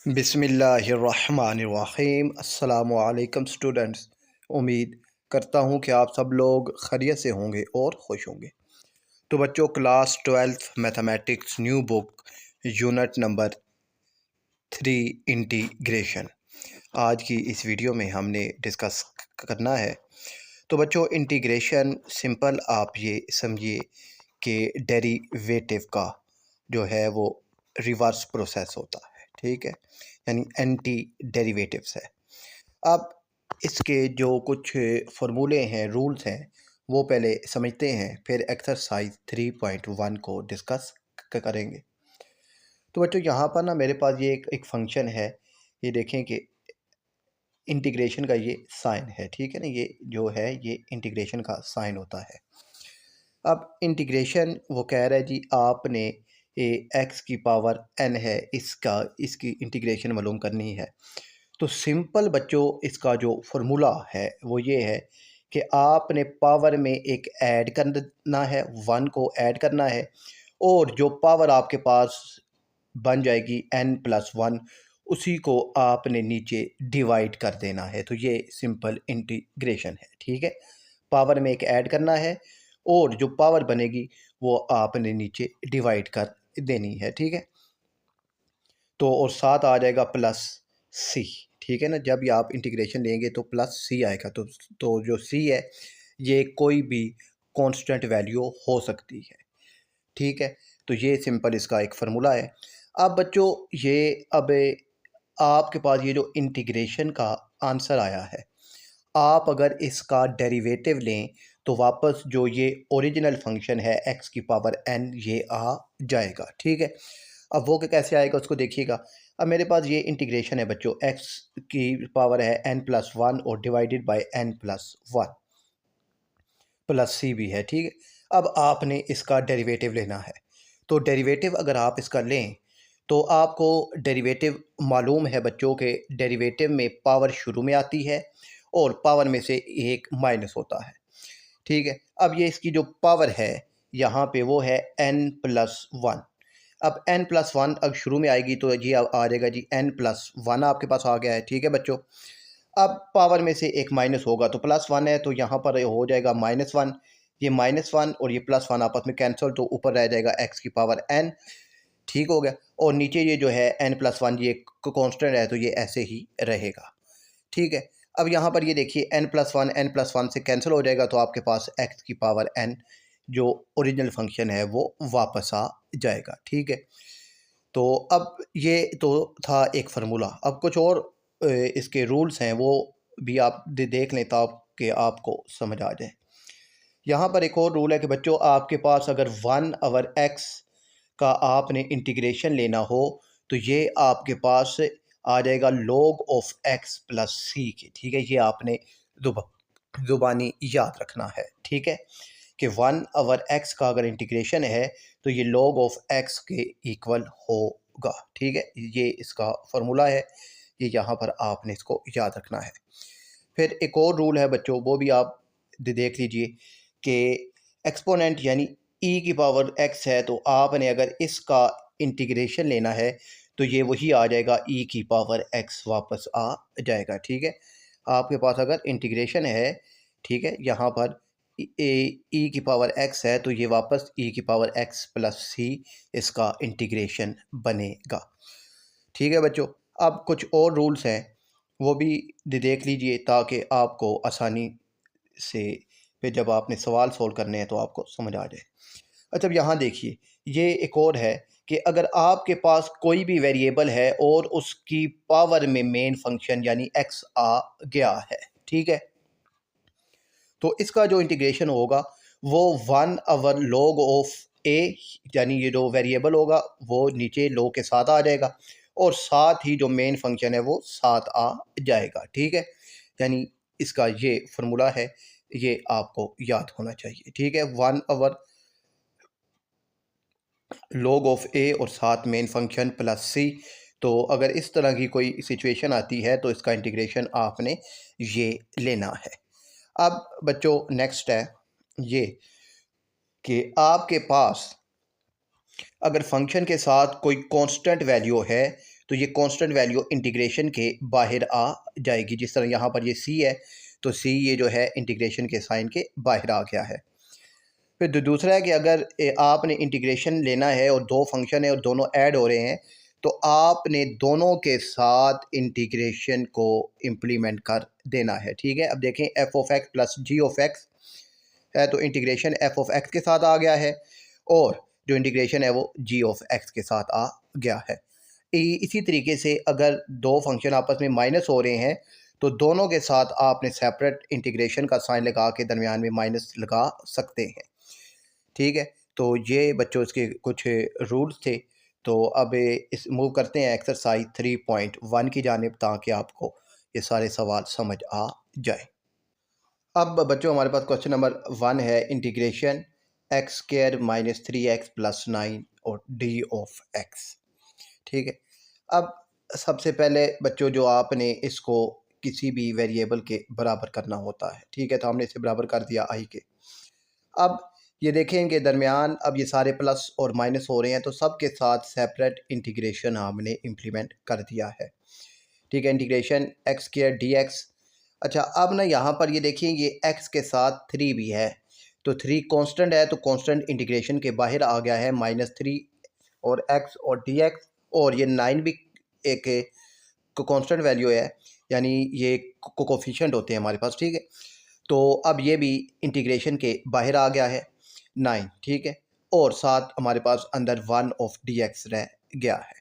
बिस्मिल्लाहिर्रहमानिर्रहीम। अस्सलामुअलैकुम स्टूडेंट्स। उम्मीद करता हूँ कि आप सब लोग खैरियत से होंगे और खुश होंगे। तो बच्चों, class 12th mathematics new book unit number 3 integration आज की इस वीडियो में हमने डिस्कस करना है। तो बच्चों, इंटीग्रेशन सिंपल आप ये समझिए कि डेरिवेटिव का जो है वो रिवर्स प्रोसेस होता है, ठीक है, यानी एंटी डेरिवेटिव्स है। अब इसके जो कुछ फार्मूले हैं, रूल्स हैं, वो पहले समझते हैं, फिर एक्सरसाइज 3.1 को डिस्कस करेंगे। तो बच्चों, यहाँ पर ना मेरे पास ये एक फंक्शन है। ये देखें कि इंटीग्रेशन का ये साइन है, ठीक है ना, ये जो है ये इंटीग्रेशन का साइन होता है। अब इंटीग्रेशन वो कह रहा है जी आपने एक्स की पावर n है, इसकी इंटीग्रेशन मालूम करनी है। तो सिंपल बच्चों, इसका जो फार्मूला है वो ये है कि आपने पावर में एक ऐड करना है, 1 को ऐड करना है, और जो पावर आपके पास बन जाएगी n+1, उसी को आपने नीचे डिवाइड कर देना है। तो ये सिंपल इंटीग्रेशन है, ठीक है। पावर में एक ऐड करना है और जो पावर बनेगी वो आपने नीचे डिवाइड कर देनी है, ठीक है। तो और साथ आ जाएगा प्लस सी, ठीक है ना। जब ये आप इंटीग्रेशन लेंगे तो प्लस सी आएगा। तो जो सी है ये कोई भी कांस्टेंट वैल्यू हो सकती है, ठीक है। तो ये सिंपल इसका एक फार्मूला है। अब बच्चों, ये अब आपके पास ये जो इंटीग्रेशन का आंसर आया है, आप अगर इसका डेरिवेटिव लें तो वापस जो ये ओरिजिनल फंक्शन है एक्स की पावर n, ये आ जाएगा, ठीक है। अब वो कैसे आएगा उसको देखिएगा। अब मेरे पास ये इंटीग्रेशन है बच्चों, x की पावर है n+1 और डिवाइडेड बाय n+1, प्लस सी भी है, ठीक है। अब आपने इसका डेरिवेटिव लेना है। तो डेरिवेटिव अगर आप इसका लें तो आपको डेरिवेटिव मालूम है बच्चों के डेरिवेटिव में पावर शुरू में आती है और पावर में से एक माइनस होता है, ठीक है। अब ये इसकी जो पावर है यहाँ पे वो है n+1। अब n+1 अब शुरू में आएगी तो ये आ जाएगा जी n+1 आपके पास आ गया है, ठीक है बच्चों। अब पावर में से एक माइनस होगा तो +1 है, तो यहाँ पर हो जाएगा -1। ये -1 और ये +1 आपस में कैंसिल, तो ऊपर रह जाएगा x की पावर n, ठीक हो गया। और नीचे ये जो है n+1 ये कांस्टेंट है तो ये ऐसे ही रहेगा, ठीक है। अब यहाँ पर ये देखिए n+1 से कैंसिल हो जाएगा तो आपके पास x की पावर n जो ओरिजिनल फंक्शन है वो वापस आ जाएगा, ठीक है। तो अब ये तो था एक फार्मूला। अब कुछ और इसके रूल्स हैं, वो भी आप देख लें ताकि आपको समझ आ जाए। यहाँ पर एक और रूल है कि बच्चों, आपके पास अगर 1/x का आपने इंटीग्रेशन लेना हो तो ये आपके पास आ जाएगा log ऑफ x प्लस सी के, ठीक है। ये आपने ज़ुबानी याद रखना है, ठीक है, कि 1/x का अगर इंटीग्रेशन है तो ये log ऑफ x के इक्वल होगा, ठीक है। ये इसका फार्मूला है, ये यहाँ पर आपने इसको याद रखना है। फिर एक और रूल है बच्चों, वो भी आप देख लीजिए कि एक्सपोनेंट यानी e की पावर x है, तो आपने अगर इसका इंटीग्रेशन लेना है तो ये वही आ जाएगा, e की पावर x वापस आ जाएगा, ठीक है। आपके पास अगर इंटीग्रेशन है, ठीक है, यहाँ पर e की पावर x है तो ये वापस e की पावर x प्लस सी इसका इंटीग्रेशन बनेगा, ठीक है बच्चों। अब कुछ और रूल्स हैं, वो भी देख लीजिए ताकि आपको आसानी से फिर जब आपने सवाल सोल्व करने हैं तो आपको समझ आ जाए। अच्छा, अब यहाँ देखिए, ये एक और है कि अगर आपके पास कोई भी वेरिएबल है और उसकी पावर में मेन फंक्शन यानी x आ गया है, ठीक है, तो इसका जो इंटीग्रेशन होगा वो 1/log ऑफ a, यानी ये जो वेरिएबल होगा वो नीचे log के साथ आ जाएगा और साथ ही जो मेन फंक्शन है वो साथ आ जाएगा, ठीक है। यानी इसका ये फार्मूला है, ये आपको याद होना चाहिए, ठीक है। 1/log ऑफ a और साथ मेन फंक्शन प्लस सी। तो अगर इस तरह की कोई सिचुएशन आती है तो इसका इंटीग्रेशन आपने ये लेना है। अब बच्चों, नेक्स्ट है ये कि आपके पास अगर फंक्शन के साथ कोई कांस्टेंट वैल्यू है तो ये कांस्टेंट वैल्यू इंटीग्रेशन के बाहर आ जाएगी। जिस तरह यहाँ पर ये सी है तो सी ये जो है इंटीग्रेशन के साइन के बाहर आ गया है। फिर दूसरा है कि अगर आपने इंटीग्रेशन लेना है और दो फंक्शन है और दोनों ऐड हो रहे हैं तो आपने दोनों के साथ इंटीग्रेशन को इम्प्लीमेंट कर देना है। ठीक है, अब देखें F of X plus G of X है तो इंटीग्रेशन एफ ऑफ एक्स के साथ आ गया है और जो इंटीग्रेशन है वो जी ऑफ एक्स के साथ आ गया है। इसी तरीके से अगर दो फंक्शन आपस में माइनस हो रहे हैं तो दोनों के साथ आपने सेपरेट इंटीग्रेशन का साइन लगा के दरमियान में माइनस लगा सकते हैं। ठीक है, तो ये बच्चों इसके कुछ रूल्स थे। तो अब इस मूव करते हैं एक्सरसाइज 3.1 की जानिब ताकि आपको ये सारे सवाल समझ आ जाए। अब बच्चों हमारे पास क्वेश्चन नंबर 1 है integration x square minus 3x plus 9 और डी ऑफ एक्स। ठीक है, अब सबसे पहले बच्चों जो आपने इसको किसी भी वेरिएबल के बराबर करना होता है। ठीक है, तो हमने इसे बराबर कर दिया आई के। अब ये देखेंगे दरमियान अब ये सारे प्लस और माइनस हो रहे हैं तो सब के साथ सेपरेट इंटीग्रेशन हमने इम्प्लीमेंट कर दिया है। ठीक है, integration x square D x. अच्छा, अब ना यहाँ पर ये देखिए ये एक्स के साथ 3 भी है तो 3 कांस्टेंट है तो कांस्टेंट इंटीग्रेशन के बाहर आ गया है -3 और एक्स और डी एक्स। और ये 9 भी एक कांस्टेंट वैल्यू है यानी ये कोफिशिएंट होते हैं हमारे पास। ठीक है, तो अब ये भी इंटीग्रेशन के बाहर आ गया है 9। ठीक है, और साथ हमारे पास अंदर 1 ऑफ डी एक्स रह गया है।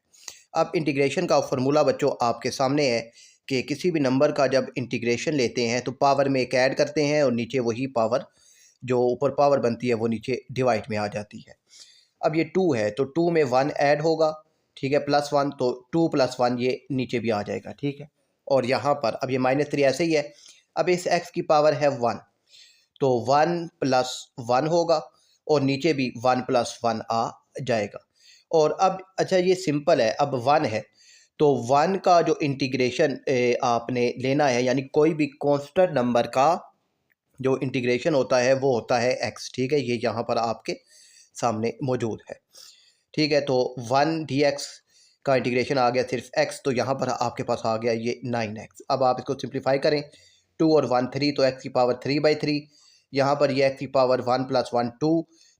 अब इंटीग्रेशन का फार्मूला बच्चों आपके सामने है कि किसी भी नंबर का जब इंटीग्रेशन लेते हैं तो पावर में एक ऐड करते हैं और नीचे वही पावर जो ऊपर पावर बनती है वो नीचे डिवाइड में आ जाती है। अब ये 2 है तो 2 में 1 ऐड होगा। ठीक है, +1 तो 2 + 1 ये नीचे भी आ जाएगा। ठीक है, और यहाँ पर अब ये -3 ऐसे ही है। अब इस x की पावर है 1 तो 1 + 1 होगा और नीचे भी 1 + 1 आ जाएगा। और अब अच्छा ये सिंपल है, अब 1 है तो 1 का जो इंटीग्रेशन आपने लेना है यानी कोई भी कांस्टेंट नंबर का जो इंटीग्रेशन होता है वो होता है x। ठीक है, ये यहाँ पर आपके सामने मौजूद है। ठीक है, तो 1 dx का इंटीग्रेशन आ गया सिर्फ x तो यहाँ पर आपके पास आ गया ये 9x। अब आप इसको सिंप्लीफाई करें 2 और 1 3 तो x की पावर 3/3। यहाँ पर ये x की पावर 1 + 1 2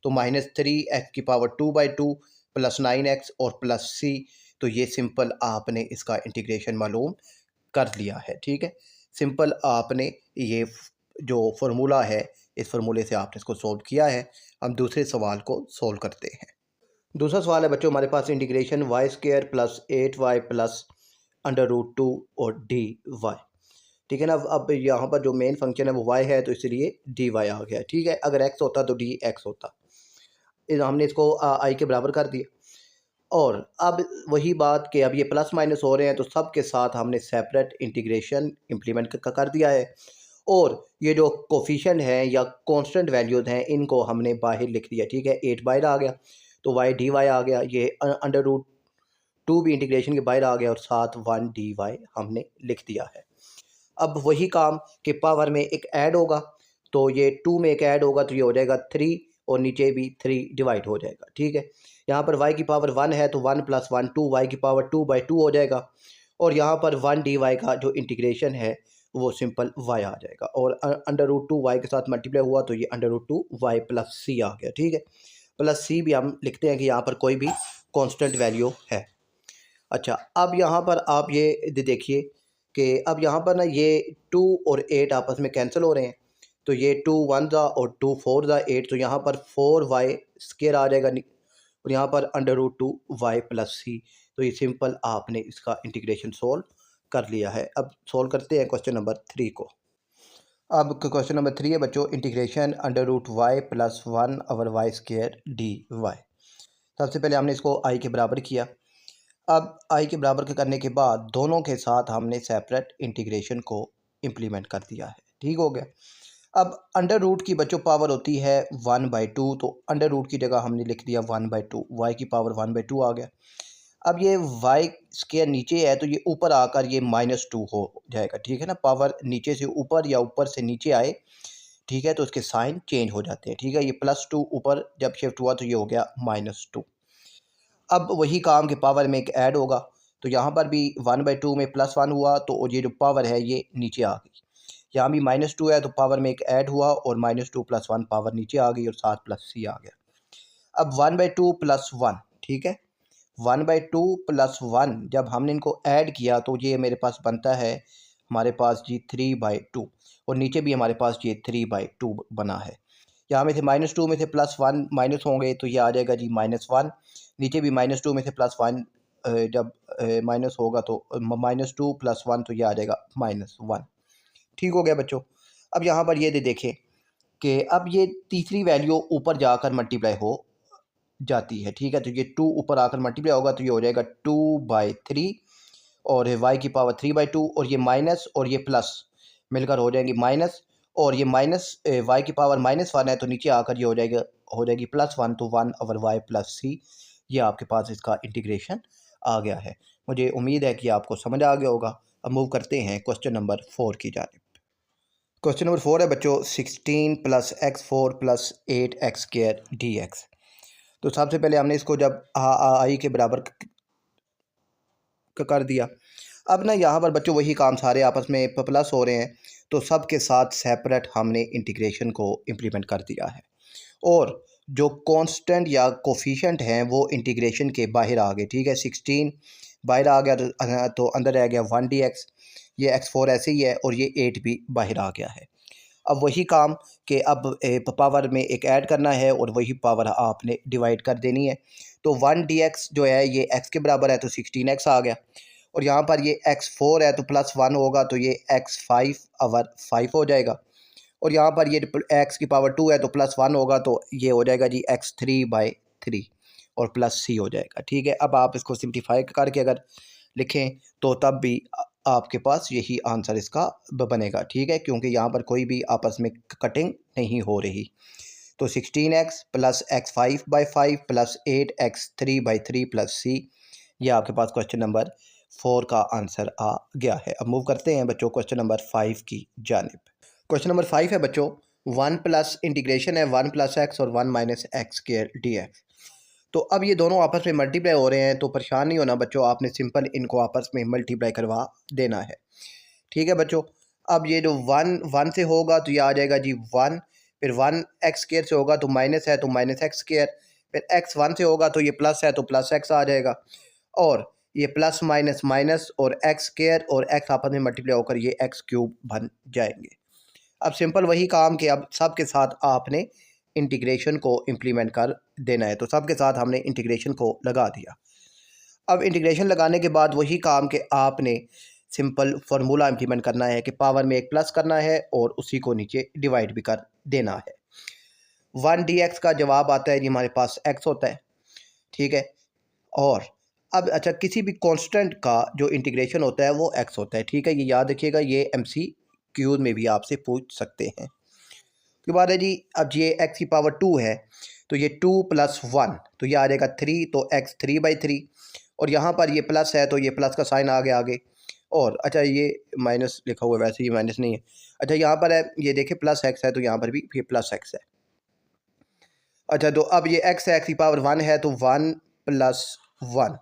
तो -3 x की पावर 2/2 प्लस 9x और प्लस c। तो ये सिंपल आपने इसका इंटीग्रेशन मालूम कर लिया है। ठीक है, सिंपल आपने ये जो फार्मूला है इस फार्मूले से आपने इसको सोल्व किया है। हम दूसरे सवाल को सोल्व करते हैं। दूसरा सवाल है बच्चों हमारे पास इंटीग्रेशन y² + 8y + √2 और dy। ठीक है ना, अब यहाँ पर जो मेन फंक्शन है वो y है तो इसलिए dy आ गया। ठीक है, अगर x होता तो dx होता। हमने इसको i के बराबर कर दिया। और अब वही बात कि अब ये प्लस माइनस हो रहे हैं तो सब के साथ हमने सेपरेट इंटीग्रेशन इम्प्लीमेंट कर दिया है। और ये जो कोफिशिएंट हैं या कांस्टेंट वैल्यूज हैं इनको हमने बाहर लिख दिया। ठीक है, 8 बाहर आ गया तो y dy आ गया। ये √2 भी इंटीग्रेशन के बाहर आ गया और साथ 1 dy हमने लिख दिया है। अब वही काम कि पावर में एक ऐड होगा तो ये 2 में एक ऐड होगा तो ये हो जाएगा 3 और नीचे भी 3 डिवाइड हो जाएगा। ठीक है, यहाँ पर y की पावर 1 है तो 1 + 1 2 y की पावर 2/2 हो जाएगा। और यहाँ पर 1 dy का जो इंटीग्रेशन है वो सिंपल y आ जाएगा और √2 y के साथ मल्टीप्लाई हुआ तो ये √2 y + c आ गया। ठीक है, प्लस c भी हम लिखते हैं कि यहाँ पर कोई भी कांस्टेंट वैल्यू है। अच्छा, अब यहाँ पर आप ये देखिए कि अब यहाँ पर ना ये 2 और 8 आपस में कैंसिल हो रहे हैं तो ये 2 1 ज़ा और 2 4 ज़ा 8 तो यहाँ पर 4y² आ जाएगा और यहाँ पर √2 y + c। तो ये सिंपल आपने इसका इंटीग्रेशन सोल्व कर लिया है। अब सोल्व करते हैं क्वेश्चन नंबर 3 को। अब क्वेश्चन नंबर 3 है बच्चों इंटीग्रेशन √y + 1/y² dy। सबसे पहले हमने इसको i के बराबर किया। अब i के बराबर के करने के बाद दोनों के साथ हमने सेपरेट इंटीग्रेशन को इम्प्लीमेंट कर दिया है। ठीक हो गया। अब अंडर रूट की बच्चों पावर होती है 1/2 तो अंडर रूट की जगह हमने लिख दिया 1/2। y की पावर 1/2 आ गया। अब ये y² नीचे है तो ये ऊपर आकर ये -2 हो जाएगा। ठीक है ना, पावर नीचे से ऊपर या ऊपर से नीचे आए ठीक है तो उसके साइन चेंज हो जाते हैं। ठीक है, ये +2 ऊपर जब शिफ्ट हुआ तो ये हो गया -2। अब वही काम के पावर में एक ऐड होगा तो यहाँ पर भी 1/2 में +1 हुआ तो ये जो पावर है ये नीचे आ गई। यहाँ भी -2 है तो पावर में एक ऐड हुआ और -2 + 1 पावर नीचे आ गई और साथ +c आ गया। अब 1/2 + 1, ठीक है, 1/2 + 1 जब हमने इनको ऐड किया तो ये मेरे पास बनता है हमारे पास जी 3/2 और नीचे भी हमारे पास ये 3/2 बना है। यहाँ में से -2 में से +1 माइनस होंगे तो ये आ जाएगा जी -1। नीचे भी -2 में से +1 जब माइनस होगा तो -2 + 1 तो ये आ जाएगा -1। ठीक हो गया बच्चों। अब यहाँ पर ये देखें कि अब ये तीसरी वैल्यू ऊपर जाकर मल्टीप्लाई हो जाती है, ठीक है, तो ये 2 ऊपर आकर मल्टीप्लाई होगा तो ये हो जाएगा 2/3 और वाई की पावर 3/2 और ये माइनस और ये प्लस मिलकर हो जाएंगे माइनस और ये माइनस वाई की पावर -1 है तो नीचे आकर ये हो जाएगी +1 तो 1/y + c। ये आपके पास इसका इंटीग्रेशन आ गया है। मुझे उम्मीद है कि आपको समझ आ गया होगा। अब मूव करते हैं क्वेश्चन नंबर 4 की जानिब। क्वेश्चन नंबर 4 है बच्चों 16 + x4 + 8x² dx। तो सबसे पहले हमने इसको जब आई के बराबर कर दिया। अब ना यहाँ पर बच्चों वही काम सारे आपस में प्लस हो रहे हैं तो सब के साथ सेपरेट हमने इंटीग्रेशन को इम्प्लीमेंट कर दिया है और जो कांस्टेंट या कोफिशिएंट हैं वो इंटीग्रेशन के बाहर आ गए, ठीक है। 16 बाहर आ गया तो अंदर रह गया 1 dx, ये x4 ऐसे ही है और ये 8 भी बाहर आ गया है। अब वही काम कि अब पावर में एक ऐड करना है और वही पावर आपने डिवाइड कर देनी है। तो 1 dx जो है ये x के बराबर है तो 16x आ गया और यहाँ पर ये x4 है तो +1 होगा तो ये x5/5 हो जाएगा और यहाँ पर ये x की पावर 2 है तो +1 होगा तो ये हो जाएगा जी x3/3 और +c हो जाएगा, ठीक है। अब आप इसको सिंप्लीफाई करके अगर लिखें तो तब भी आपके पास यही आंसर इसका बनेगा, ठीक है, क्योंकि यहाँ पर कोई भी आपस में कटिंग नहीं हो रही। तो 16x + x5/5 + 8x3/3 + c, ये आपके पास क्वेश्चन नंबर 4 का आंसर आ गया है। अब मूव करते हैं बच्चों क्वेश्चन नंबर 5 की जानिब। क्वेश्चन नंबर 5 है बच्चों 1 प्लस इंटीग्रेशन है 1 + x और 1 - x² dx। तो अब ये दोनों आपस में मल्टीप्लाई हो रहे हैं तो परेशान नहीं होना बच्चों, आपने सिंपल इनको आपस में मल्टीप्लाई करवा देना है, ठीक है बच्चों। अब ये जो 1 से होगा तो ये आ जाएगा जी 1, फिर 1x² से होगा तो माइनस है तो -x², फिर x1 से होगा तो ये प्लस है तो +x आ जाएगा और ये प्लस माइनस माइनस और x² और x आपस में मल्टीप्लाई होकर ये x³ बन जाएंगे। अब सिंपल वही काम कि अब सब के साथ आपने इंटीग्रेशन को इम्प्लीमेंट कर देना है, तो सब के साथ हमने इंटीग्रेशन को लगा दिया। अब इंटीग्रेशन लगाने के बाद वही काम कि आपने सिंपल फार्मूला इम्प्लीमेंट करना है कि पावर में एक प्लस करना है और उसी को नीचे डिवाइड भी कर देना है। 1 dx का जवाब आता है जी हमारे पास x होता है, ठीक है। और अब अच्छा किसी भी कांस्टेंट का जो इंटीग्रेशन होता है वो x होता है, ठीक है, ये याद रखिएगा, ये MCQ में भी आपसे पूछ सकते हैं। उसके बाद है जी अब ये x की पावर 2 है तो ये 2 + 1 तो ये आ जाएगा 3 तो x 3/3 और यहाँ पर ये प्लस है तो ये प्लस का साइन आ गया आगे और अच्छा ये माइनस लिखा हुआ है, वैसे ये माइनस नहीं है। अच्छा यहाँ पर है ये देखिए +x है तो यहाँ पर भी फिर +x है। अच्छा तो अब ये x है, x की पावर 1 है तो 1 + 1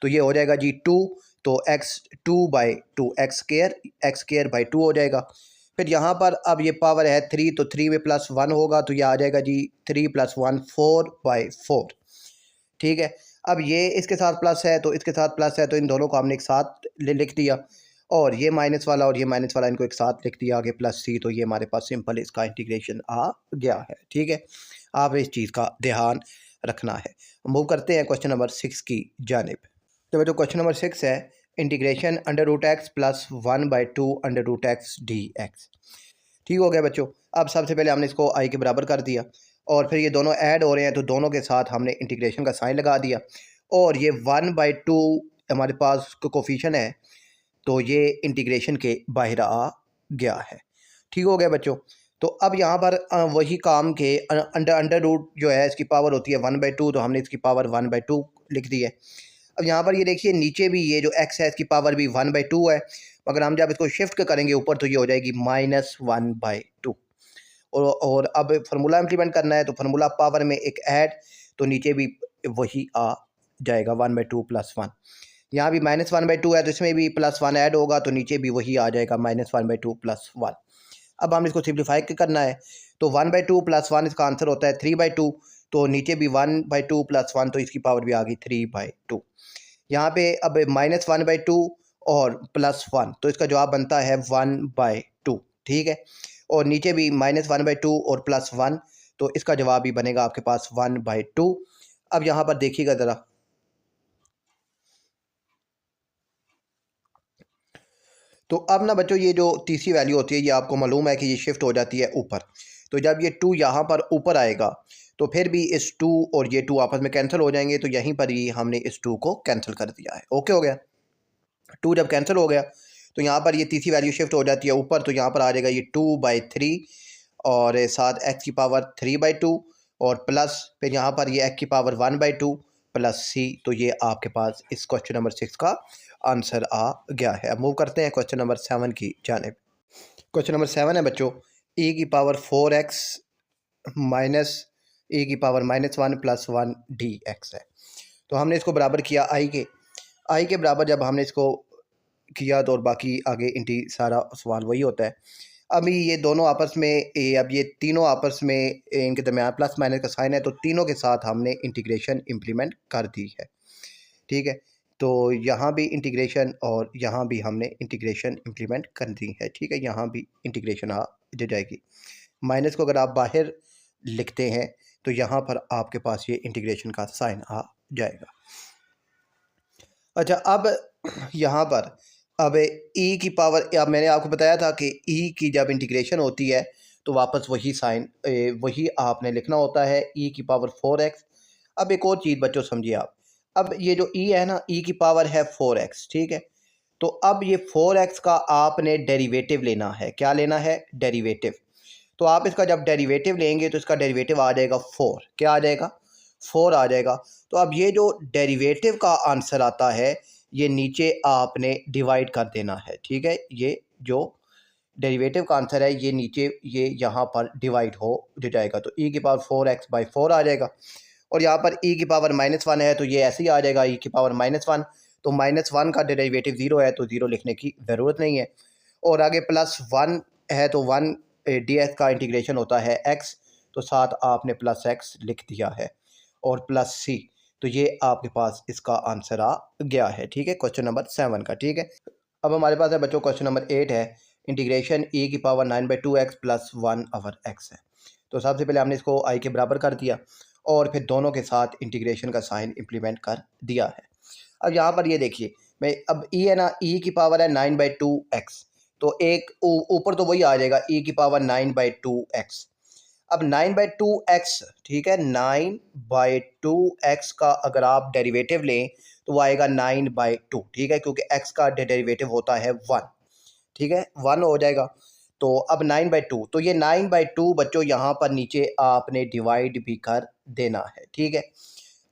तो ये हो जाएगा जी 2 तो x 2/2 x²/2 हो जाएगा। फिर यहाँ पर अब ये पावर है 3 तो 3 में +1 होगा तो ये आ जाएगा जी 3 + 1 4/4, ठीक है। अब ये इसके साथ प्लस है तो इसके साथ प्लस है तो इन दोनों को हमने एक साथ लिख दिया और ये माइनस वाला और ये माइनस वाला इनको एक साथ लिख दिया आगे +c तो ये हमारे पास सिंपल इसका इंटीग्रेशन आ गया है, ठीक है। आप इस चीज़ का ध्यान रखना है। मूव करते हैं क्वेश्चन नंबर 6 की जानिब। तो बच्चों क्वेश्चन नंबर 6 है इंटीग्रेशन √x + 1/2 √x dx। ठीक हो गया बच्चों। अब सबसे पहले हमने इसको आई के बराबर कर दिया और फिर ये दोनों ऐड हो रहे हैं तो दोनों के साथ हमने इंटीग्रेशन का साइन लगा दिया और ये 1/2 हमारे पास कोफिशिएंट है तो ये इंटीग्रेशन के बाहर आ गया है। ठीक हो गया बच्चों। तो अब यहाँ पर वही काम के अंडर रूट जो है इसकी पावर होती है 1/2 तो हमने इसकी पावर 1/2 लिख दी है। अब यहाँ पर ये देखिए नीचे भी ये जो x है इसकी पावर भी 1/2 है, मगर हम जब इसको शिफ्ट करेंगे ऊपर तो ये हो जाएगी -1/2 और अब फार्मूला इम्प्लीमेंट करना है तो फार्मूला पावर में एक ऐड तो नीचे भी वही आ जाएगा 1/2 + 1। यहाँ भी -1/2 है तो इसमें भी +1 ऐड होगा तो नीचे भी वही आ जाएगा -1/2 + 1। अब हम इसको सिंप्लीफाई करना है तो 1/2 + 1 इसका आंसर होता है 3/2। तो नीचे भी 1/2 + 1 तो इसकी पावर भी आ गई 3/2। यहाँ पे अब -1/2 और +1 तो इसका जवाब बनता है 1/2। ठीक है, और नीचे भी -1/2 और +1 तो इसका जवाब भी बनेगा आपके पास 1/2। अब यहाँ पर देखिएगा ज़रा, तो अब ना बच्चों ये जो तीसरी वैल्यू होती है ये आपको मालूम है कि ये शिफ्ट हो जाती है ऊपर। तो जब ये 2 यहाँ पर ऊपर आएगा तो फिर भी इस 2 और ये 2 आपस में कैंसिल हो जाएंगे, तो यहीं पर ही हमने इस 2 को कैंसिल कर दिया है। ओके हो गया, 2 जब कैंसिल हो गया तो यहाँ पर ये तीसरी वैल्यू शिफ्ट हो जाती है ऊपर, तो यहाँ पर आ जाएगा ये 2/3 और साथ x की पावर 3/2 और प्लस फिर यहाँ पर ये x की पावर 1/2 प्लस c। तो ये आपके पास इस क्वेश्चन नंबर 6 का आंसर आ गया है। अब मूव करते हैं क्वेश्चन नंबर 7 की जानिब। क्वेश्चन नंबर 7 है बच्चों, e की पावर 4x माइनस e की पावर -1 + 1 dx है। तो हमने इसको बराबर किया i के बराबर जब हमने इसको किया तो और बाकी आगे इंटी सारा सवाल वही होता है। अभी ये दोनों आपस में अब ये तीनों आपस में इनके दरमियान प्लस माइनस का साइन है तो तीनों के साथ हमने इंटीग्रेशन इम्प्लीमेंट कर दी है। ठीक है, तो यहाँ भी इंटीग्रेशन और यहाँ भी हमने इंटीग्रेशन इम्प्लीमेंट कर दी है। ठीक है, यहाँ भी इंटीग्रेशन आ जाएगी। माइनस को अगर आप बाहर लिखते हैं तो यहाँ पर आपके पास ये इंटीग्रेशन का साइन आ जाएगा। अच्छा, अब यहाँ पर अब ई की पावर, अब मैंने आपको बताया था कि ई की जब इंटीग्रेशन होती है तो वापस वही साइन वही आपने लिखना होता है, ई की पावर 4x। अब एक और चीज़ बच्चों समझिए आप, अब ये जो ई है ना, ई की पावर है 4x। ठीक है, तो अब ये 4x का आपने डेरिवेटिव लेना है। क्या लेना है? डेरिवेटिव। तो आप इसका जब डेरिवेटिव लेंगे तो इसका डेरिवेटिव आ जाएगा 4। क्या आ जाएगा? 4 आ जाएगा। तो अब ये जो डेरिवेटिव का आंसर आता है ये नीचे आपने डिवाइड कर देना है। ठीक है, ये जो डेरिवेटिव का आंसर है ये नीचे ये यहाँ पर डिवाइड हो जाएगा। तो e की पावर 4x/4 आ जाएगा और यहाँ पर e की पावर -1 है तो ये ऐसे ही आ जाएगा e की पावर -1। तो -1 का डेरिवेटिव 0 है तो 0 लिखने की ज़रूरत नहीं है। और आगे +1 है तो 1 dx का इंटीग्रेशन होता है x, तो साथ आपने +x लिख दिया है और प्लस c। तो ये आपके पास इसका आंसर आ गया है। ठीक है, क्वेश्चन नंबर 7 का। ठीक है, अब हमारे पास है बच्चों क्वेश्चन नंबर 8 है, इंटीग्रेशन e की पावर 9/2x + 1/x है। तो सबसे पहले हमने इसको i के बराबर कर दिया और फिर दोनों के साथ इंटीग्रेशन का साइन इम्प्लीमेंट कर दिया है। अब यहाँ पर ये देखिए, मैं अब e है ना, e की पावर है 9/2x, तो एक ऊपर तो वही आ जाएगा e की पावर 9/2x। अब 9/2x, ठीक है, 9/2x का अगर आप डेरिवेटिव लें तो वो आएगा 9/2। ठीक है, क्योंकि x का डेरिवेटिव होता है 1। ठीक है, 1 हो जाएगा। तो अब 9/2, तो ये 9/2 बच्चों यहाँ पर नीचे आपने डिवाइड भी कर देना है। ठीक है,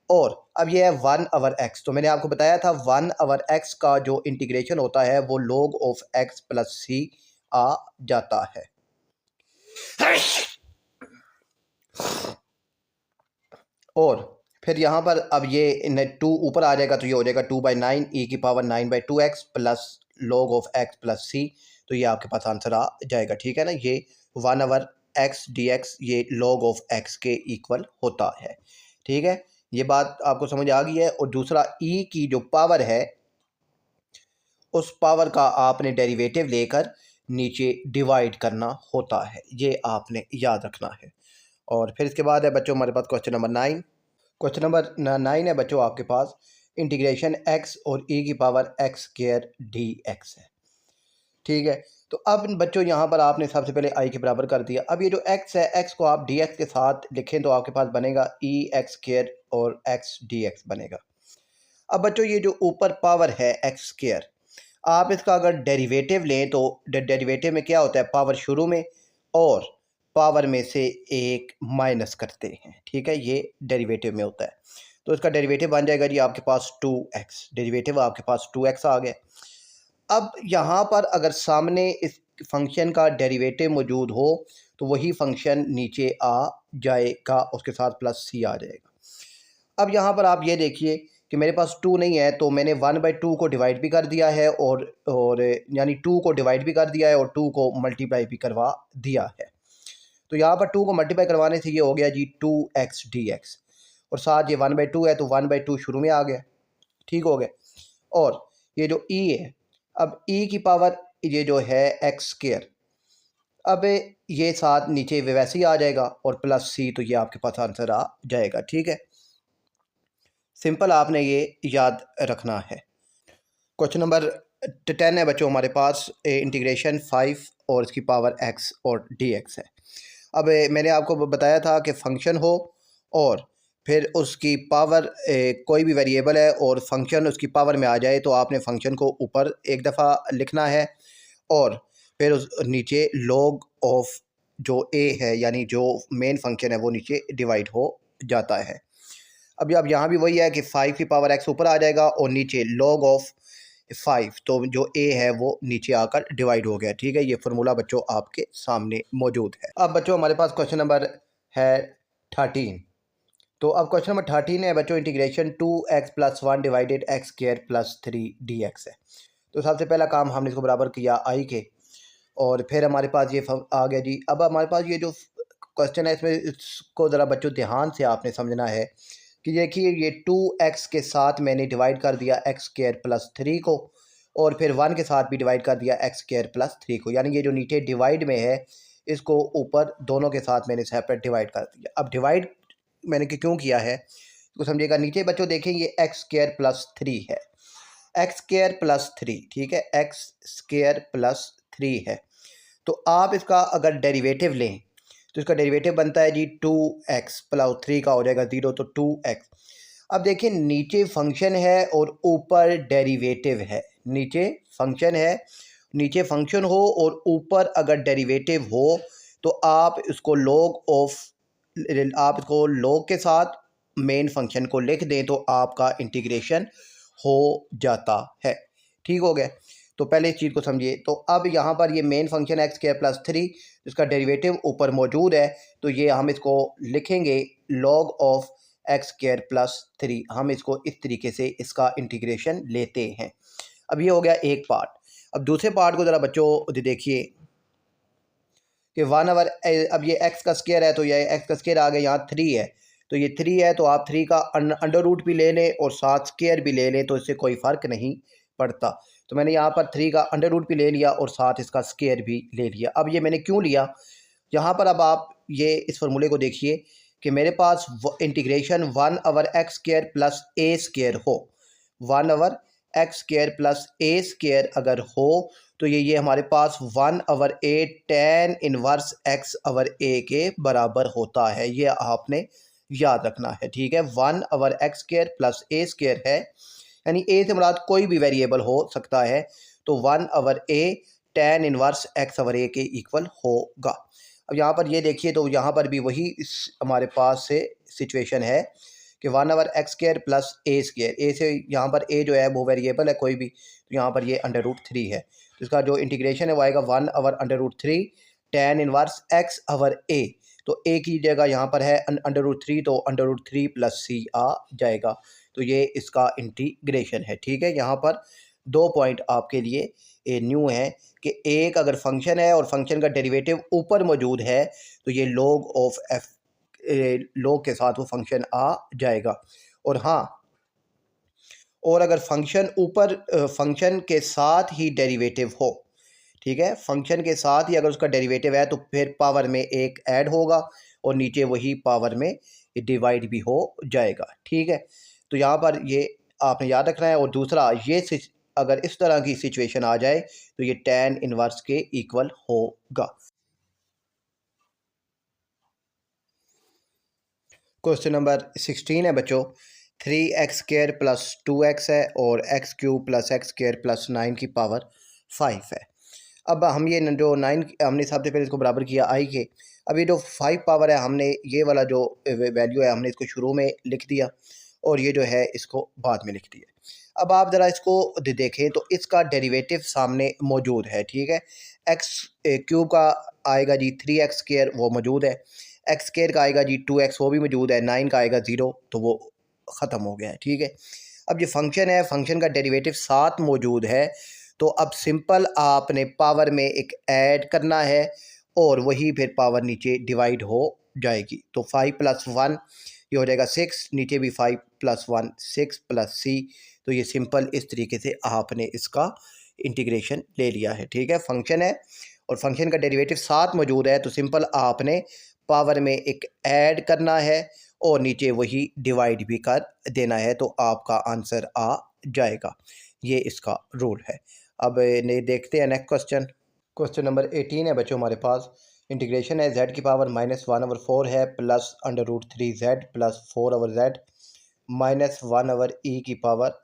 और अब ये है 1/x। तो मैंने आपको बताया था 1/x का जो इंटीग्रेशन होता है वो log ऑफ x + c आ जाता है। और फिर यहाँ पर अब ये 2 ऊपर आ जाएगा तो ये हो जाएगा 2/9 e की power 9/2x plus log of x + c। तो ये आपके पास आंसर आ जाएगा। ठीक है ना, ये 1/x dx ये log ऑफ x के इक्वल होता है। ठीक है, ये बात आपको समझ आ गई है। और दूसरा e की जो पावर है उस पावर का आपने डेरिवेटिव लेकर नीचे डिवाइड करना होता है, ये आपने याद रखना है। और फिर इसके बाद है बच्चों हमारे पास क्वेश्चन नंबर 9। क्वेश्चन नंबर 9 है बच्चों आपके पास, इंटीग्रेशन x और e की पावर x² dx है। ठीक है, तो अब बच्चों यहाँ पर आपने सबसे पहले i के बराबर कर दिया। अब ये जो x है, x को आप dx के साथ लिखें तो आपके पास बनेगा e(x²) और x dx बनेगा। अब बच्चों ये जो ऊपर पावर है x², आप इसका अगर डेरिवेटिव लें तो डेरिवेटिव में क्या होता है, पावर शुरू में और पावर में से एक माइनस करते हैं। ठीक है, ये डेरिवेटिव में होता है। तो इसका डेरिवेटिव बन जाएगा जी आपके पास 2x। डेरिवेटिव आपके पास 2x आ गया। अब यहाँ पर अगर सामने इस फंक्शन का डेरिवेटिव मौजूद हो तो वही फंक्शन नीचे आ जाएगा, उसके साथ +c आ जाएगा। अब यहाँ पर आप ये देखिए कि मेरे पास 2 नहीं है, तो मैंने 1/2 को डिवाइड भी कर दिया है और यानी 2 को डिवाइड भी कर दिया है और 2 को मल्टीप्लाई भी करवा दिया है। तो यहाँ पर 2 को मल्टीप्लाई करवाने से ये हो गया जी 2x dx, और साथ ये 1/2 है तो 1/2 शुरू में आ गया, ठीक हो गया। और ये जो e है, अब e की पावर ये जो है x², अब ये साथ नीचे वैसे ही आ जाएगा और प्लस c, तो ये आपके पास आंसर आ जाएगा, ठीक है। सिंपल आपने ये याद रखना है। क्वेश्चन नंबर 10 है बच्चों हमारे पास, इंटीग्रेशन 5 और इसकी पावर x और dx है। अब मैंने आपको बताया था कि फंक्शन हो और फिर उसकी पावर कोई भी वेरिएबल है और फंक्शन उसकी पावर में आ जाए तो आपने फंक्शन को ऊपर एक दफ़ा लिखना है और फिर उस नीचे लॉग ऑफ जो a है यानी जो मेन फंक्शन है वो नीचे डिवाइड हो जाता है। अभी अब यहाँ भी वही है कि 5 की पावर x ऊपर आ जाएगा और नीचे log ऑफ 5, तो जो a है वो नीचे आकर डिवाइड हो गया, ठीक है। ये फार्मूला बच्चों आपके सामने मौजूद है। अब बच्चों हमारे पास क्वेश्चन नंबर है 13। तो अब क्वेश्चन नंबर 13 है बच्चों, integration 2x+1 divided x² + 3 dx है। तो सबसे पहला काम हमने इसको बराबर किया i के, और फिर हमारे पास ये आ गया जी। अब हमारे पास ये जो क्वेश्चन है इसमें इसको ज़रा बच्चों ध्यान से आपने समझना है कि देखिए ये 2x के साथ मैंने डिवाइड कर दिया x² + 3 को, और फिर 1 के साथ भी डिवाइड कर दिया x² + 3 को, यानी ये जो नीचे डिवाइड में है इसको ऊपर दोनों के साथ मैंने सेपरेट डिवाइड कर दिया। अब डिवाइड मैंने क्यों किया है तो समझिएगा। नीचे बच्चों देखें ये x² + 3 है, x² + 3, ठीक है, x² + 3 है। तो आप इसका अगर डेरिवेटिव लें तो इसका डेरिवेटिव बनता है जी 2x + 3 का हो जाएगा 0, तो 2x। अब देखिए नीचे फंक्शन है और ऊपर डेरिवेटिव है, नीचे फंक्शन है, नीचे फंक्शन हो और ऊपर अगर डेरिवेटिव हो तो आप इसको लॉग के साथ मेन फंक्शन को लिख दें तो आपका इंटीग्रेशन हो जाता है, ठीक हो गया। तो पहले इस चीज़ को समझिए। तो अब यहाँ पर ये मेन फंक्शन x² + 3 जिसका डेरिवेटिव ऊपर मौजूद है, तो ये हम इसको लिखेंगे log ऑफ x² + 3। हम इसको इस तरीके से इसका इंटीग्रेशन लेते हैं। अब ये हो गया एक पार्ट। अब दूसरे पार्ट को ज़रा बच्चों देखिए कि 1/, अब ये x का स्क्वायर है तो ये x का स्क्वायर आ गया, यहाँ 3 है तो ये 3 है, तो आप 3 का अंडर रूट भी ले लें और साथ स्क्वायर भी ले लें तो इससे कोई फ़र्क नहीं पड़ता। तो मैंने यहाँ पर 3 का अंडर रूट भी ले लिया और साथ इसका स्क्वायर भी ले लिया। अब ये मैंने क्यों लिया, यहाँ पर अब आप ये इस फार्मूले को देखिए कि मेरे पास इंटीग्रेशन 1/x² + a² हो, 1/x² + a² अगर हो तो ये हमारे पास 1/a tan इनवर्स x/a के बराबर होता है। ये आपने याद रखना है, ठीक है। 1/x² + a² है, यानी a से मुराद कोई भी वेरिएबल हो सकता है, तो 1/a tan इनवर्स x/a के इक्वल होगा। अब यहाँ पर ये देखिए तो यहाँ पर भी वही हमारे पास से सिचुएशन है कि 1/x² + a², a से यहाँ पर a जो है वो वेरिएबल है कोई भी, तो यहाँ पर ये √3 है, तो इसका जो इंटीग्रेशन है वो आएगा 1/√3 tan इनवर्स x/a। तो a की जगह यहाँ पर है √3, तो √3 + c आ जाएगा, तो ये इसका इंटीग्रेशन है, ठीक है। यहाँ पर 2 पॉइंट आपके लिए न्यू है कि एक अगर फंक्शन है और फंक्शन का डेरिवेटिव ऊपर मौजूद है तो ये log ऑफ f log के साथ वो फंक्शन आ जाएगा। और हाँ, और अगर फंक्शन ऊपर फंक्शन के साथ ही डेरिवेटिव हो, ठीक है, फंक्शन के साथ ही अगर उसका डेरिवेटिव है तो फिर पावर में एक ऐड होगा और नीचे वही पावर में डिवाइड भी हो जाएगा, ठीक है। तो यहाँ पर ये आपने याद रखना है। और दूसरा ये अगर इस तरह की सिचुएशन आ जाए तो ये tan इनवर्स के इक्वल होगा। क्वेश्चन नंबर 16 है बच्चों, 3x² + 2x है और x³ + x² + 9 की पावर 5 है। अब हम ये जो 9 हमने सबसे पहले इसको बराबर किया i के। अब ये जो 5 पावर है हमने ये वाला जो वैल्यू है हमने इसको शुरू में लिख दिया और ये जो है इसको बाद में लिख दिया। अब आप ज़रा इसको देखें तो इसका डेरिवेटिव सामने मौजूद है, ठीक है। x³ का आएगा जी 3x² वो मौजूद है, x² का आएगा जी 2x वो भी मौजूद है, 9 का आएगा 0 तो वो ख़त्म हो गया है, ठीक है। अब ये फंक्शन है, फंक्शन का डेरिवेटिव साथ मौजूद है, तो अब सिंपल आपने पावर में एक ऐड करना है और वही फिर पावर नीचे डिवाइड हो जाएगी। तो 5 + 1 ये हो जाएगा 6, नीचे भी 5 + 1 6 + c। तो ये सिंपल इस तरीके से आपने इसका इंटीग्रेशन ले लिया है। ठीक है, फंक्शन है और फंक्शन का डेरिवेटिव साथ मौजूद है, तो सिंपल आपने पावर में एक ऐड करना है और नीचे वही डिवाइड भी कर देना है, तो आपका आंसर आ जाएगा। ये इसका रूल है। अब ने देखते हैं नेक्स्ट क्वेश्चन। क्वेश्चन नंबर 18 है बच्चों हमारे पास। इंटीग्रेशन है z की पावर -1/4 है plus √3z plus 4/z minus 1/e की पावर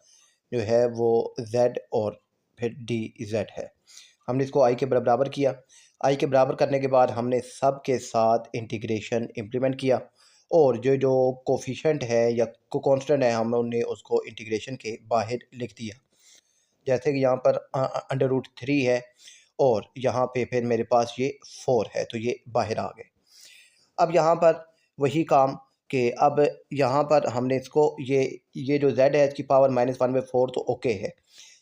जो है वो z और फिर dz है। हमने इसको i के बराबर किया। i के बराबर करने के बाद हमने सब के साथ इंटीग्रेशन इम्प्लीमेंट किया और जो जो कोफिशेंट है या कांस्टेंट है हमने उसको इंटीग्रेशन के बाहर लिख दिया। जैसे कि यहाँ पर √3 है और यहाँ पे फिर मेरे पास ये 4 है, तो ये बाहर आ गए। अब यहाँ पर वही काम कि अब यहाँ पर हमने इसको ये जो z है इसकी पावर -1/4 तो ओके है।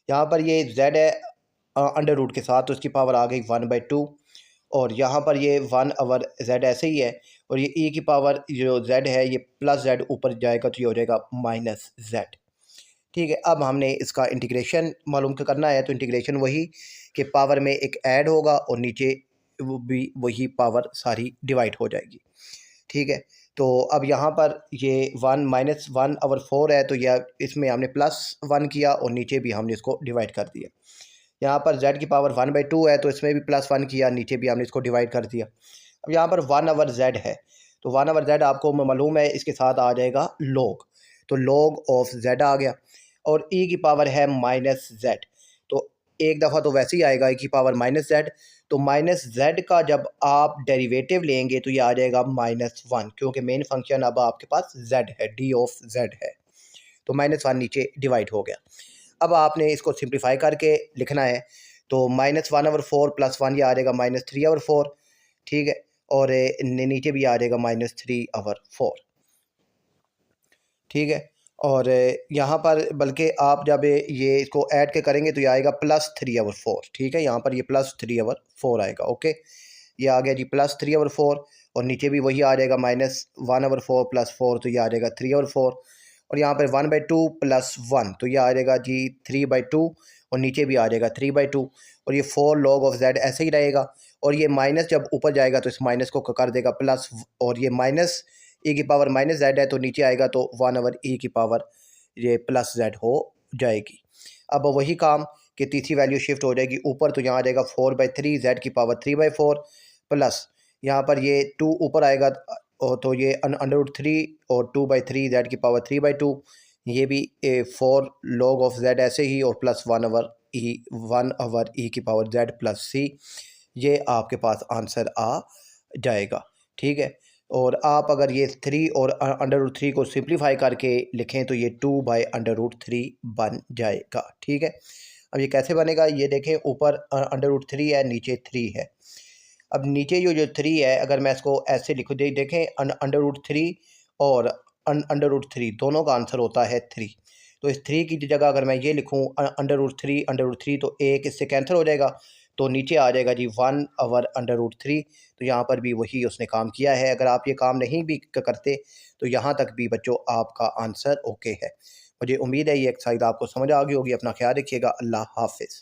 यहाँ पर ये z है अंडर रूट के साथ, तो इसकी पावर आ गई 1/2 और यहाँ पर ये 1/z ऐसे ही है और ये e की पावर जो z है ये प्लस z ऊपर जाएगा तो ये हो जाएगा -z। ठीक है, अब हमने इसका इंटीग्रेशन मालूम करना है, तो इंटीग्रेशन वही कि पावर में एक ऐड होगा और नीचे वो भी वही पावर सारी डिवाइड हो जाएगी। ठीक है, तो अब यहाँ पर ये 1 -1/4 है, तो यह इसमें हमने +1 किया और नीचे भी हमने इसको डिवाइड कर दिया। यहाँ पर z की पावर 1/2 है, तो इसमें भी +1 किया, नीचे भी हमने इसको डिवाइड कर दिया। अब यहाँ पर 1/z है, तो 1/z आपको मालूम है इसके साथ आ जाएगा log, तो log ऑफ z आ गया और e की पावर है -z, तो एक दफ़ा तो वैसे ही आएगा e की पावर -z, तो -z का जब आप डेरिवेटिव लेंगे तो ये आ जाएगा -1, क्योंकि मेन फंक्शन अब आपके पास z है, d ऑफ z है, तो -1 नीचे डिवाइड हो गया। अब आपने इसको सिंप्लीफाई करके लिखना है, तो -1/4 + 1 ये आ जाएगा -3/4। ठीक है, और नीचे भी आ जाएगा -3/4। ठीक है, और यहाँ पर बल्कि आप जब ये इसको ऐड के करेंगे तो ये आएगा +3/4। ठीक है, यहाँ पर ये +3/4 आएगा। ओके, ये आ गया जी +3/4 और नीचे भी वही आ जाएगा -1/4 + 4, तो ये आ जाएगा 3/4 और यहाँ पर 1/2 + 1 तो ये आ जाएगा जी 3/2 और नीचे भी आ जाएगा 3/2 और ये 4 log ऑफ z ऐसे ही रहेगा और ये माइनस जब ऊपर जाएगा तो इस माइनस को कर देगा प्लस और ये माइनस e की पावर -z है, तो नीचे आएगा तो 1/e की पावर ये +z हो जाएगी। अब वही काम कि तीसरी वैल्यू शिफ्ट हो जाएगी ऊपर, तो यहाँ आ जाएगा 4/3 z की पावर 3/4 प्लस यहाँ पर ये 2 ऊपर आएगा तो ये √3 और 2/3 z की पावर 3/2, ये भी 4 log ऑफ z ऐसे ही और प्लस 1/e की पावर z प्लस c, ये आपके पास आंसर आ जाएगा। ठीक है, और आप अगर ये 3 और √3 को सिंप्लीफाई करके लिखें तो ये 2/√3 बन जाएगा। ठीक है, अब ये कैसे बनेगा ये देखें, ऊपर √3 है, नीचे 3 है। अब नीचे जो 3 है अगर मैं इसको ऐसे लिखूँ देखें √3 और √3 दोनों का आंसर होता है 3, तो इस 3 की जगह अगर मैं ये लिखूँ √3 तो एक इससे कैंसिल हो जाएगा, तो नीचे आ जाएगा जी 1/√3, तो यहाँ पर भी वही उसने काम किया है। अगर आप ये काम नहीं भी करते तो यहाँ तक भी बच्चों आपका आंसर ओके है। मुझे उम्मीद है ये एक्सरसाइज आपको समझ आ गई होगी। अपना ख्याल रखिएगा। अल्लाह हाफिज़।